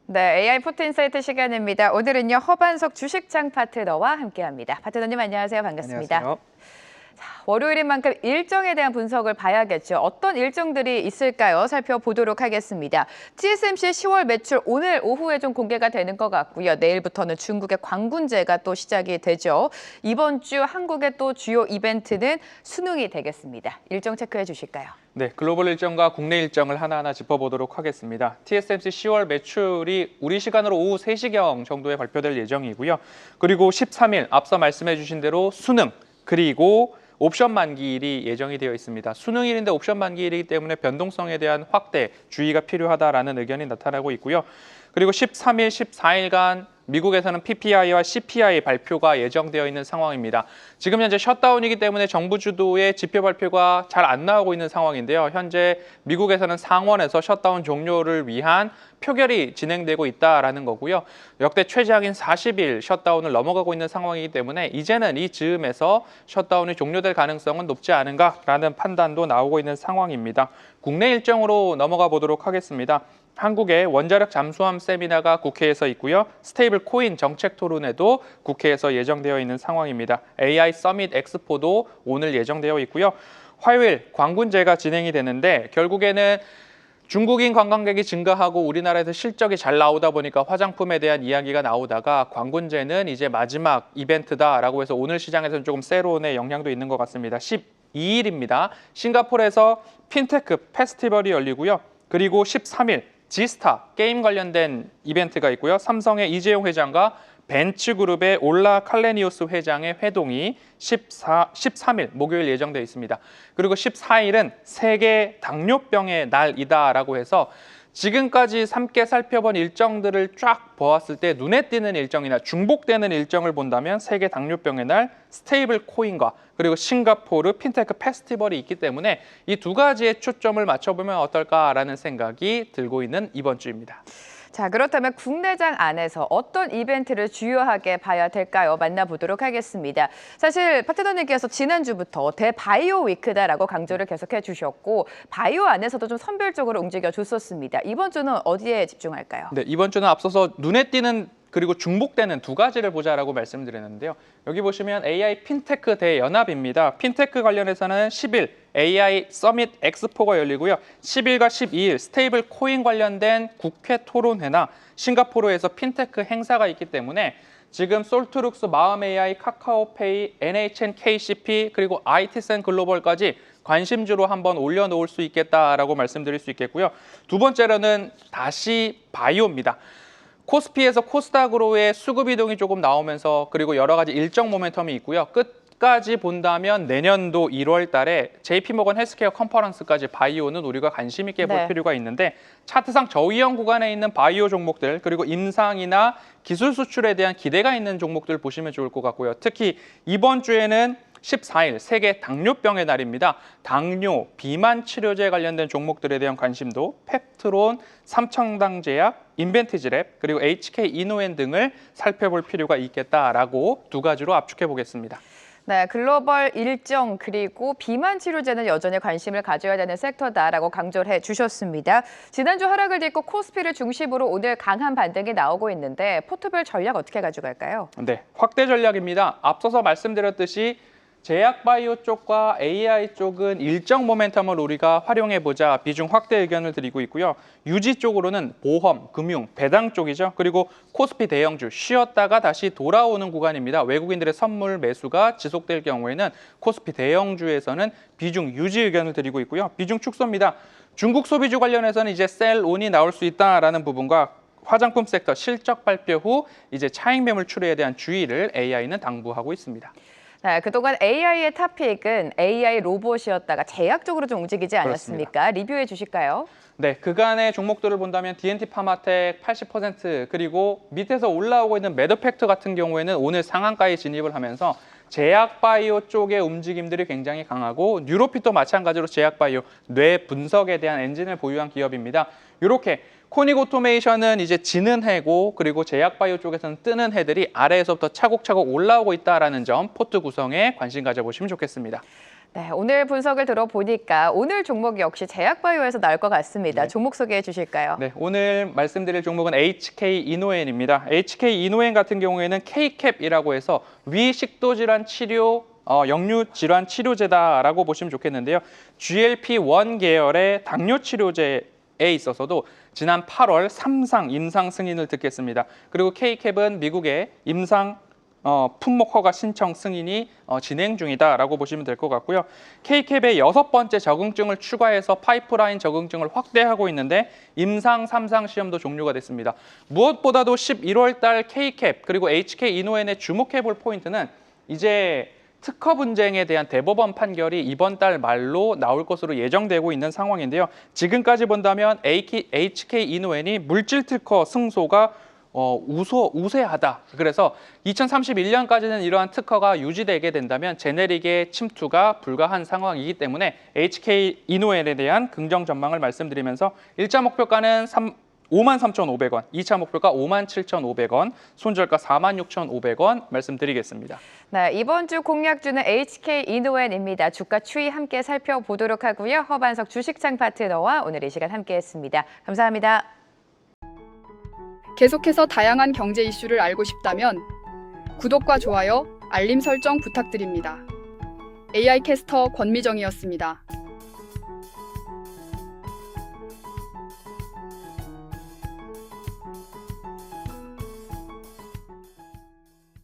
네, AI 포트 인사이트 시간입니다. 오늘은요, 허반석 주식창 파트너와 함께합니다. 파트너님 안녕하세요. 반갑습니다. 안녕하세요. 월요일인 만큼 일정에 대한 분석을 봐야겠죠. 어떤 일정들이 있을까요? 살펴보도록 하겠습니다. TSMC 10월 매출 오늘 오후에 좀 공개가 되는 것 같고요. 내일부터는 중국의 광군제가 또 시작이 되죠. 이번 주 한국의 또 주요 이벤트는 수능이 되겠습니다. 일정 체크해 주실까요? 네, 글로벌 일정과 국내 일정을 하나하나 짚어보도록 하겠습니다. TSMC 10월 매출이 우리 시간으로 오후 3시경 정도에 발표될 예정이고요. 그리고 13일 앞서 말씀해 주신 대로 수능, 그리고 옵션 만기일이 예정이 되어 있습니다. 수능일인데 옵션 만기일이기 때문에 변동성에 대한 확대, 주의가 필요하다라는 의견이 나타나고 있고요. 그리고 13일, 14일간 미국에서는 PPI와 CPI 발표가 예정되어 있는 상황입니다. 지금 현재 셧다운이기 때문에 정부 주도의 지표 발표가 잘 안 나오고 있는 상황인데요. 현재 미국에서는 상원에서 셧다운 종료를 위한 표결이 진행되고 있다라는 거고요. 역대 최장인 40일 셧다운을 넘어가고 있는 상황이기 때문에 이제는 이 즈음에서 셧다운이 종료될 가능성은 높지 않은가라는 판단도 나오고 있는 상황입니다. 국내 일정으로 넘어가 보도록 하겠습니다. 한국의 원자력 잠수함 세미나가 국회에서 있고요. 스테이블 코인 정책 토론회도 국회에서 예정되어 있는 상황입니다. AI 서밋 엑스포도 오늘 예정되어 있고요. 화요일 광군제가 진행이 되는데 결국에는 중국인 관광객이 증가하고 우리나라에서 실적이 잘 나오다 보니까 화장품에 대한 이야기가 나오다가 광군제는 이제 마지막 이벤트다라고 해서 오늘 시장에서는 조금 세론의 영향도 있는 것 같습니다. 12일입니다. 싱가포르에서 핀테크 페스티벌이 열리고요. 그리고 13일 지스타 게임 관련된 이벤트가 있고요. 삼성의 이재용 회장과 벤츠그룹의 올라 칼레니우스 회장의 회동이 13일 목요일 예정되어 있습니다. 그리고 14일은 세계 당뇨병의 날이다라고 해서 지금까지 함께 살펴본 일정들을 쫙 보았을 때 눈에 띄는 일정이나 중복되는 일정을 본다면 세계 당뇨병의 날, 스테이블 코인과 그리고 싱가포르 핀테크 페스티벌이 있기 때문에 이 두 가지의 초점을 맞춰보면 어떨까라는 생각이 들고 있는 이번 주입니다. 자, 그렇다면 국내장 안에서 어떤 이벤트를 주요하게 봐야 될까요? 만나보도록 하겠습니다. 사실 파트너님께서 지난주부터 대바이오 위크다라고 강조를 계속해 주셨고 바이오 안에서도 좀 선별적으로 움직여 줬었습니다. 이번 주는 어디에 집중할까요? 네, 이번 주는 앞서서 눈에 띄는 그리고 중복되는 두 가지를 보자라고 말씀드렸는데요. 여기 보시면 AI 핀테크 대연합입니다. 핀테크 관련해서는 10일 AI 서밋 엑스포가 열리고요. 10일과 12일 스테이블 코인 관련된 국회 토론회나 싱가포르에서 핀테크 행사가 있기 때문에 지금 솔트룩스, 마음AI, 카카오페이, NHN, KCP 그리고 IT센 글로벌까지 관심주로 한번 올려놓을 수 있겠다라고 말씀드릴 수 있겠고요. 두 번째로는 다시 바이오입니다. 코스피에서 코스닥으로의 수급 이동이 조금 나오면서 그리고 여러 가지 일정 모멘텀이 있고요. 끝까지 본다면 내년도 1월 달에 JP모건 헬스케어 컨퍼런스까지 바이오는 우리가 관심 있게 볼 필요가 있는데 차트상 저위험 구간에 있는 바이오 종목들 그리고 임상이나 기술 수출에 대한 기대가 있는 종목들 보시면 좋을 것 같고요. 특히 이번 주에는 14일 세계 당뇨병의 날입니다. 당뇨, 비만 치료제 관련된 종목들에 대한 관심도 펩트론, 삼청당제약, 인벤티지랩, 그리고 HK 이노엔 등을 살펴볼 필요가 있겠다라고 두 가지로 압축해 보겠습니다. 네, 글로벌 일정 그리고 비만 치료제는 여전히 관심을 가져야 되는 섹터다라고 강조를 해주셨습니다. 지난주 하락을 딛고 코스피를 중심으로 오늘 강한 반등이 나오고 있는데 포트별 전략 어떻게 가져갈까요? 네, 확대 전략입니다. 앞서서 말씀드렸듯이 제약바이오 쪽과 AI 쪽은 일정 모멘텀을 우리가 활용해보자 비중 확대 의견을 드리고 있고요. 유지 쪽으로는 보험, 금융, 배당 쪽이죠. 그리고 코스피 대형주 쉬었다가 다시 돌아오는 구간입니다. 외국인들의 선물 매수가 지속될 경우에는 코스피 대형주에서는 비중 유지 의견을 드리고 있고요. 비중 축소입니다. 중국 소비주 관련해서는 이제 셀온이 나올 수 있다라는 부분과 화장품 섹터 실적 발표 후 이제 차익 매물 출회에 대한 주의를 AI는 당부하고 있습니다. 네, 그동안 AI의 탑픽은 AI 로봇이었다가 제약 쪽으로 좀 움직이지 않았습니까? 그렇습니다. 리뷰해 주실까요? 네, 그간의 종목들을 본다면 D&T 파마텍 80% 그리고 밑에서 올라오고 있는 매드팩트 같은 경우에는 오늘 상한가에 진입을 하면서 제약바이오 쪽의 움직임들이 굉장히 강하고 뉴로핏도 마찬가지로 제약바이오, 뇌 분석에 대한 엔진을 보유한 기업입니다. 이렇게 코닉 오토메이션은 이제 지는 해고 그리고 제약바이오 쪽에서는 뜨는 해들이 아래에서부터 차곡차곡 올라오고 있다는 점 포트 구성에 관심 가져보시면 좋겠습니다. 네, 오늘 분석을 들어보니까 오늘 종목 역시 제약바이오에서 나올 것 같습니다. 네. 종목 소개해 주실까요? 네, 오늘 말씀드릴 종목은 HK 이노엔입니다. HK 이노엔 같은 경우에는 K캡이라고 해서 위식도 질환 치료 역류 질환 치료제다라고 보시면 좋겠는데요. GLP-1 계열의 당뇨 치료제에 있어서도 지난 8월 3상 임상 승인을 듣겠습니다. 그리고 K캡은 미국의 임상 품목 허가 신청 승인이 진행 중이다라고 보시면 될 것 같고요. K캡의 6번째 적응증을 추가해서 파이프라인 적응증을 확대하고 있는데 임상 3상 시험도 종료가 됐습니다. 무엇보다도 11월 달 K캡 그리고 HK 이노엔에 주목해 볼 포인트는 이제 특허 분쟁에 대한 대법원 판결이 이번 달 말로 나올 것으로 예정되고 있는 상황인데요. 지금까지 본다면 HK 이노엔이 물질 특허 승소가 우세하다. 그래서 2031년까지는 이러한 특허가 유지되게 된다면 제네릭의 침투가 불가한 상황이기 때문에 HK 이노엔에 대한 긍정 전망을 말씀드리면서 1차 목표가는 53,500원, 2차 목표가 57,500원, 손절가 46,500원 말씀드리겠습니다. 네, 이번 주 공략주는 HK 이노엔입니다. 주가 추이 함께 살펴보도록 하고요. 허반석 주식창 파트너와 오늘 이 시간 함께했습니다. 감사합니다. 계속해서 다양한 경제 이슈를 알고 싶다면 구독과 좋아요, 알림 설정 부탁드립니다. AI 캐스터 권미정이었습니다.